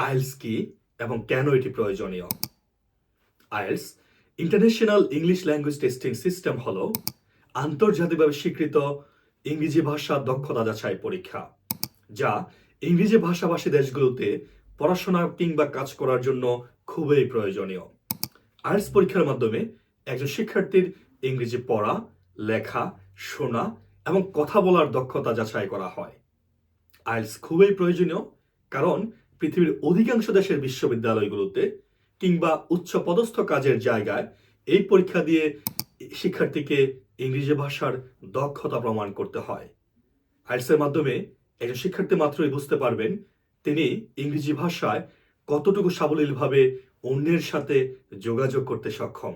IELTS কি এবং কেন এটি প্রয়োজনীয়? IELTS international English language testing system হলো আন্তর্জাতিকভাবে স্বীকৃত ইংরেজি ভাষা দক্ষতা যাচাই পরীক্ষা, যা ইংরেজি ভাষাভাষী দেশগুলোতে পড়াশোনা কিংবা কাজ করার জন্য খুবই প্রয়োজনীয়। আইএলটিএস পরীক্ষার মাধ্যমে একজন শিক্ষার্থীর ইংরেজি পড়া, লেখা, শোনা এবং কথা বলার দক্ষতা যাচাই করা হয়। আইএলটিএস খুবই প্রয়োজনীয় কারণ পৃথিবীর অধিকাংশ দেশের বিশ্ববিদ্যালয়গুলোতে কিংবা উচ্চপদস্থ কাজের জায়গায় এই পরীক্ষা দিয়ে শিক্ষার্থীকে ইংরেজি ভাষার দক্ষতা প্রমাণ করতে হয়। আইএলটিএস এর মাধ্যমে একজন শিক্ষার্থী মাত্রই বুঝতে পারবেন তিনি ইংরেজি ভাষায় কতটুকু সাবলীলভাবে অন্যের সাথে যোগাযোগ করতে সক্ষম।